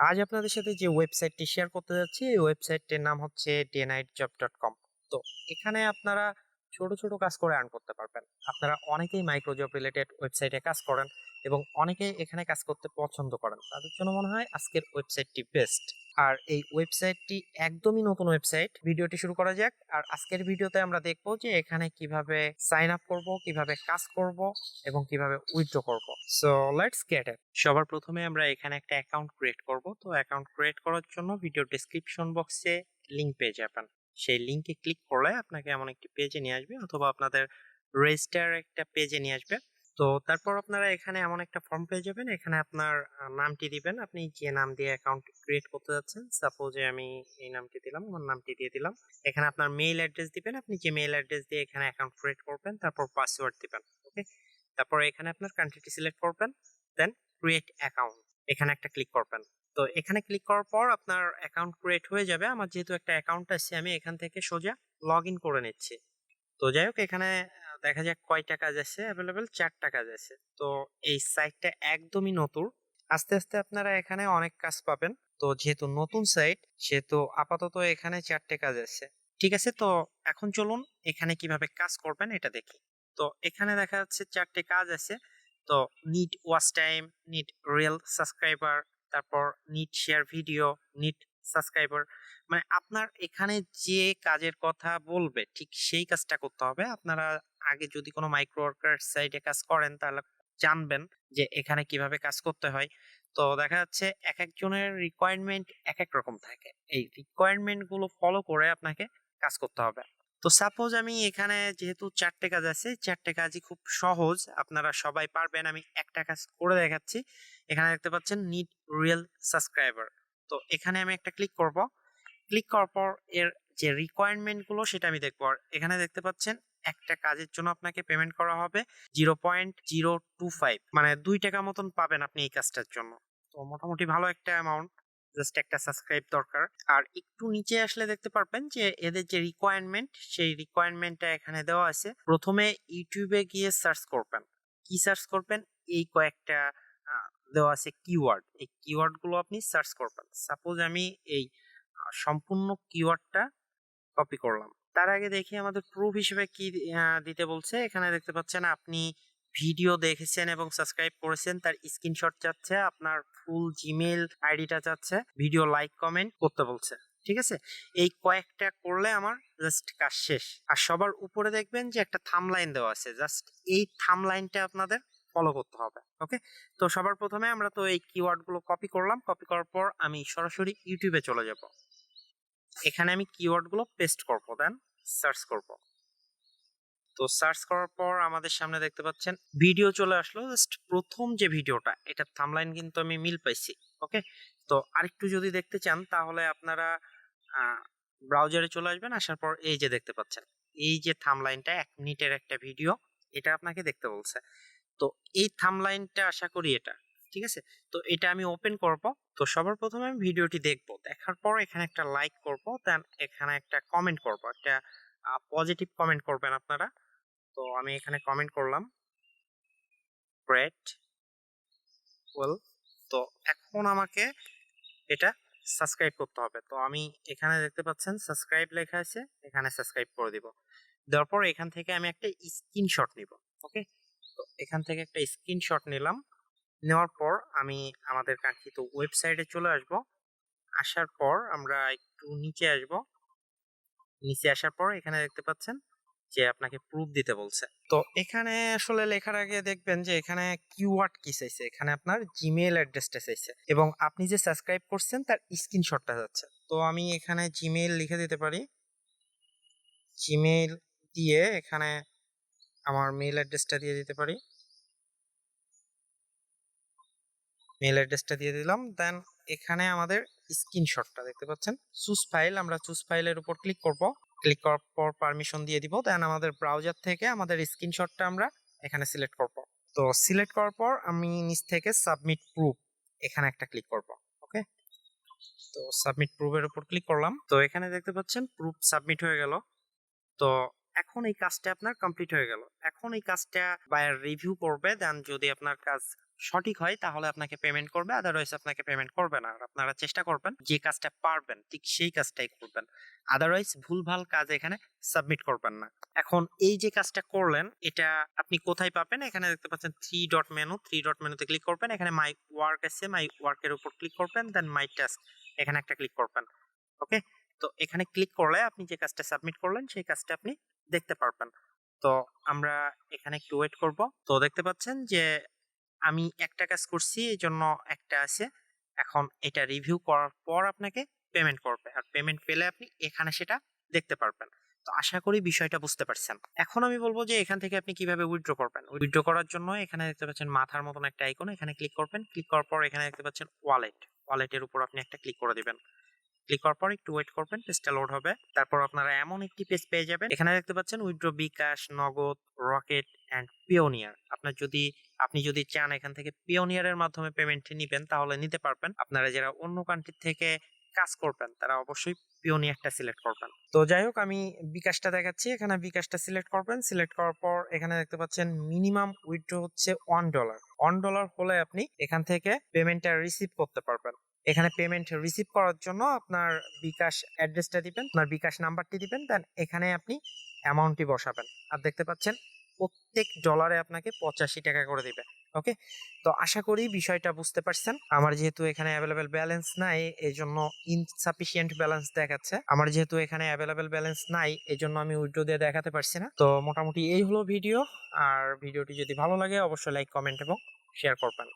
আজ আপনাদের সাথে যে ওয়েবসাইটটি শেয়ার করতে যাচ্ছি এই ওয়েবসাইটটির নাম হচ্ছে daylightjob.com। তো এখানে আপনারা ছোট ছোট কাজ করে আর্ন করতে পারবেন। আপনারা অনেকেই মাইক্রো জব রিলেটেড ওয়েবসাইটে কাজ করেন এবং অনেকেই এখানে কাজ করতে পছন্দ করেন, তাদের জন্য মনে হয় আজকের ওয়েবসাইটটি বেস্ট। আর এই ওয়েবসাইটটি একদমই নতুন ওয়েবসাইট। ভিডিওটি শুরু করা যাক। আর আজকের ভিডিওতে আমরা দেখবো যে এখানে কিভাবে সাইন আপ করব, কিভাবে কাজ করব এবং কিভাবে উইথড্র করব। So let's get it. সবার প্রথমে আমরা এখানে একটা অ্যাকাউন্ট ক্রিয়েট করব। তো অ্যাকাউন্ট ক্রিয়েট করার জন্য ভিডিও ডেসক্রিপশন বক্সে লিংক পেয়ে যাবেন। সেই লিংকে ক্লিক করলে আপনাকে এমন একটি পেজে নিয়ে আসবে, অথবা আপনাদের রেজিস্টার একটা পেজে নিয়ে আসবে। তো তারপর আপনারা এখানে এমন একটা ফর্ম পেয়ে যাবেন। এখানে আপনার নামটি দিবেন, আপনি যে নাম দিয়ে অ্যাকাউন্ট ক্রিয়েট করতে যাচ্ছেন। সাপোজে আমি এই নামটি দিলাম, আমার নামটি দিয়ে দিলাম। এখানে আপনার মেইল অ্যাড্রেস দিবেন, আপনি যে মেইল অ্যাড্রেস দিয়ে এখানে অ্যাকাউন্ট ক্রিয়েট করবেন, তারপর পাসওয়ার্ড দিবেন। ওকে, তারপর এখানে আপনার কান্ট্রিটি সিলেক্ট করবেন, দেন ক্রিয়েট অ্যাকাউন্ট এখানে একটা ক্লিক করবেন। তো এখানে ক্লিক করার পর আপনার অ্যাকাউন্ট ক্রিয়েট হয়ে যাবে। আমার যেহেতু একটা অ্যাকাউন্ট আছে, আমি এখান থেকে সোজা লগ ইন করে নিচ্ছি। তো যাই হোক, এখানে দেখা যাক কয়টা কাজ আছে অ্যাভেলেবেল। 4টা কাজ আছে। তো এই সাইটটা একদমই নতুন, আস্তে আস্তে আপনারা এখানে অনেক কাজ পাবেন। তো যেহেতু নতুন সাইট, সেহেতু আপাতত এখানে 4টে কাজ আছে। ঠিক আছে, তো এখন চলুন এখানে কিভাবে কাজ করবেন এটা দেখি। তো এখানে দেখা যাচ্ছে 4টে কাজ আছে। তো need watch time, need real subscriber, তারপর need share video, need subscriber. মানে আপনার এখানে যে কাজের কথা বলবে ঠিক সেই কাজটা করতে হবে। আপনারা আগে যদি কোনো মাইক্রো ওয়ার্কার সাইটে কাজ করেন তাহলে জানবেন যে এখানে কিভাবে কাজ করতে হয়। তো দেখা যাচ্ছে এক একজনের রিকোয়ারমেন্ট এক এক রকম থাকে। এই রিকোয়ারমেন্ট গুলো ফলো করে আপনাকে কাজ করতে হবে। তো সাপোজ আমি এখানে যেহেতু 4টে কাজ আছে, 4টে কাজই খুব সহজ, আপনারা সবাই পারবেন। আমি একটা কাজ করে দেখাচ্ছি। এখানে দেখতে পাচ্ছেন নিড রিয়েল সাবস্ক্রাইবার। তো এখানে আমি একটা ক্লিক করব। ক্লিক করার পর এর যে রিকোয়ারমেন্ট গুলো সেটা আমি দেখবো। আর এখানে দেখতে পাচ্ছেন একটা কাজের জন্য আপনাকে পেমেন্ট করা হবে 0.025, মানে 2 টাকা মতন পাবেন আপনি এই কাজটার জন্য। তো মোটামুটি ভালো একটা অ্যামাউন্ট। জাস্ট একটা সাবস্ক্রাইব দরকার। আর একটু নিচে আসলে দেখতে পারবেন যে এদের যে রিকোয়ারমেন্ট, সেই রিকোয়ারমেন্টটা এখানে দেওয়া আছে। প্রথমে ইউটিউবে গিয়ে সার্চ করবেন। কি সার্চ করবেন? এই কয়েকটা দেওয়া আছে কিওয়ার্ড। এই কিওয়ার্ড গুলো আপনি সার্চ করবেন। সাপোজ আমি এই সম্পূর্ণ কিওয়ার্ডটা কপি করলাম। তার আগে দেখি আমাদের প্রুফ হিসেবে কি দিতে বলছে। এখানে দেখতে পাচ্ছেন আপনি ভিডিও দেখেছেন এবং সাবস্ক্রাইব করেছেন, তার স্ক্রিনশট চাচ্ছে, আপনার ফুল জিমেইল আইডিটা চাচ্ছে, ভিডিও লাইক কমেন্ট করতে বলছে। ঠিক আছে, এই কয়েকটা করলে আমার জাস্ট কাজ শেষ। আর সবার উপরে দেখবেন যে একটা থাম্বলাইন দেওয়া আছে, জাস্ট এই থাম্বলাইনটা আপনাদের ফলো করতে হবে। ওকে, তো সবার প্রথমে আমরা তো এই কিওয়ার্ড গুলো কপি করলাম। কপি করার পর আমি সরাসরি ইউটিউবে চলে যাব। এখানে আমি কিওয়ার্ড গুলো পেস্ট করব, দেন সার্চ করব। তো সার্চ করার পর আমাদের সামনে দেখতে পাচ্ছেন ভিডিও চলে আসলো। জাস্ট প্রথম যে ভিডিওটা, এটার থাম্বলাইন কিন্তু আমি মিল পাইছি। ওকে, তো আরেকটু যদি দেখতে চান তাহলে আপনারা ব্রাউজারে চলে আসবেন। আসার পর এই যে দেখতে পাচ্ছেন, এই যে থাম্বলাইনটা 1 মিনিটের একটা ভিডিও, এটা আপনাকে দেখতে বলছে। তো এই থাম্বলাইনটা আশা করি এটা। ঠিক আছে, তো এটা আমি ওপেন করব। তো সবার প্রথমে আমি ভিডিওটি দেখব। দেখার পর এখানে একটা লাইক করব, দেন এখানে একটা কমেন্ট করব, একটা পজিটিভ কমেন্ট করবেন আপনারা। তো আমি এখানে কমেন্ট করলাম গ্রেট, ওয়েল। তো এখন আমাকে এটা সাবস্ক্রাইব করতে হবে। তো আমি এখানে দেখতে পাচ্ছেন সাবস্ক্রাইব লেখা আছে, এখানে সাবস্ক্রাইব করে দিব। দেওয়ার পর এখান থেকে আমি একটা স্ক্রিনশট নিব। ওকে, তো এখান থেকে একটা স্ক্রিনশট নিলাম। নেওয়ার পর আমি আমাদের কাঙ্ক্ষিত ওয়েবসাইটে চলে আসব। আসার পর আমরা একটু নিচে আসব। নিচে আসার পর এখানে দেখতে পাচ্ছেন যে আপনাকে প্রুফ দিতে বলছে। তো এখানে আসলে লেখার আগে দেখবেন যে এখানে কিওয়ার্ড কি চাইছে। এখানে আপনার জিমেইল অ্যাড্রেসটা চাইছে এবং আপনি যে সাবস্ক্রাইব করছেন তার স্ক্রিনশটটা যাচ্ছে। তো আমি এখানে জিমেইল লিখে দিতে পারি। জিমেইল দিয়ে এখানে আমার মেইল অ্যাড্রেসটা দিয়ে দিতে পারি। মেইল অ্যাড্রেসটা দিয়ে দিলাম, দেন এখানে আমাদের স্ক্রিনশটটা দেখতে পাচ্ছেন চুজ ফাইল। আমরা চুজ ফাইলের উপর ক্লিক করব। ক্লিক করার পর পারমিশন দিয়ে দিব। দেন আমাদের ব্রাউজার থেকে আমাদের স্ক্রিনশটটা আমরা এখানে সিলেক্ট করব। তো সিলেক্ট করার পর আমি নিচ থেকে সাবমিট প্রুফ এখানে একটা ক্লিক করব। ওকে, তো সাবমিট প্রুফের উপর ক্লিক করলাম। তো এখানে দেখতে পাচ্ছেন প্রুফ সাবমিট হয়ে গেল। তো এখন এই কাজটা আপনার কমপ্লিট হয়ে গেল। এখন এই কাজটা বায়ার রিভিউ করবে, দেন যদি আপনার কাজ সঠিক হয় তাহলে আপনাকে পেমেন্ট করবে, আদারওয়াইজ আপনাকে পেমেন্ট করবে না। আর আপনারা চেষ্টা করবেন যে কাজটা পারবেন ঠিক সেই কাজটাই করবেন, আদারওয়াইজ ভুলভাল কাজ এখানে সাবমিট করবেন না। এখন এই যে কাজটা করলেন এটা আপনি কোথায় পাবেন? এখানে দেখতে পাচ্ছেন থ্রি ডট মেনুতে ক্লিক করবেন, এখানে মাই ওয়ার্ক আছে, মাই ওয়ার্কের উপর ক্লিক করবেন, দেন মাই টাস্ক এখানে একটা ক্লিক করবেন। ওকে, তো এখানে ক্লিক করলে আপনি যে কাজটা সাবমিট করলেন সেই কাজটা আপনি দেখতে পারবেন। তো আমরা এখানে একটু ওয়েট করব। তো দেখতে পাচ্ছেন যে আমি একটা কাজ করছি এই জন্য একটা আছে। এখন এটা রিভিউ করার পর আপনাকে পেমেন্ট করবে, আর পেমেন্ট পেলে আপনি এখানে সেটা দেখতে পারবেন। তো আশা করি বিষয়টা বুঝতে পারছেন। এখন আমি বলবো যে এখান থেকে আপনি কিভাবে উইথড্র করবেন। উইথড্র করার জন্য এখানে দেখতে পাচ্ছেন মাথার মতন একটা আইকন, এখানে ক্লিক করবেন। ক্লিক করার পর এখানে দেখতে পাচ্ছেন ওয়ালেটের উপর আপনি একটা ক্লিক করে দিবেন। ক্লিক করার পর একটু ওয়েট করবেন, পেজটা লোড হবে। তারপর আপনারা এমন একটি পেজ পেয়ে যাবেন, এখানে দেখতে পাচ্ছেন উইথড্র বিকাশ, নগদ, রকেট এন্ড পিওনিয়ার। আপনি যদি চান এখান থেকে পিওনিয়ারের মাধ্যমে পেমেন্ট নিবেন তাহলে নিতে পারবেন। আপনারা যারা অন্য কান্ট্রি থেকে কাজ করবেন তারা অবশ্যই পিওনিয়ারটা সিলেক্ট করবেন। তো যাই হোক, আমি বিকাশটা দেখাচ্ছি। এখানে বিকাশটা সিলেক্ট করবেন। সিলেক্ট করার পর এখানে দেখতে পাচ্ছেন মিনিমাম উইথড্র হচ্ছে $1। $1 হলে আপনি এখান থেকে পেমেন্টটা রিসিভ করতে পারবেন। এখানে পেমেন্ট রিসিভ করার জন্য আপনার বিকাশ অ্যাড্রেসটা দিবেন, আপনার বিকাশ নাম্বারটি দিবেন, দেন এখানে আপনি অ্যামাউন্টটি বসাবেন। আর দেখতে পাচ্ছেন প্রত্যেক ডলারে আপনাকে 85 টাকা করে দিবে। ওকে, তো আশা করি বিষয়টা বুঝতে পারছেন। আমার যেহেতু এখানে অ্যাভেলেবেল ব্যালেন্স নাই এই জন্য ইনসাফিসিয়েন্ট ব্যালেন্স দেখাচ্ছে। আমার যেহেতু এখানে অ্যাভেলেবেল ব্যালেন্স নাই এই জন্য আমি উইথড্র দিয়ে দেখাতে পারছি না। তো মোটামুটি এই হলো ভিডিও। আর ভিডিওটি যদি ভালো লাগে অবশ্যই লাইক, কমেন্ট এবং শেয়ার করবেন।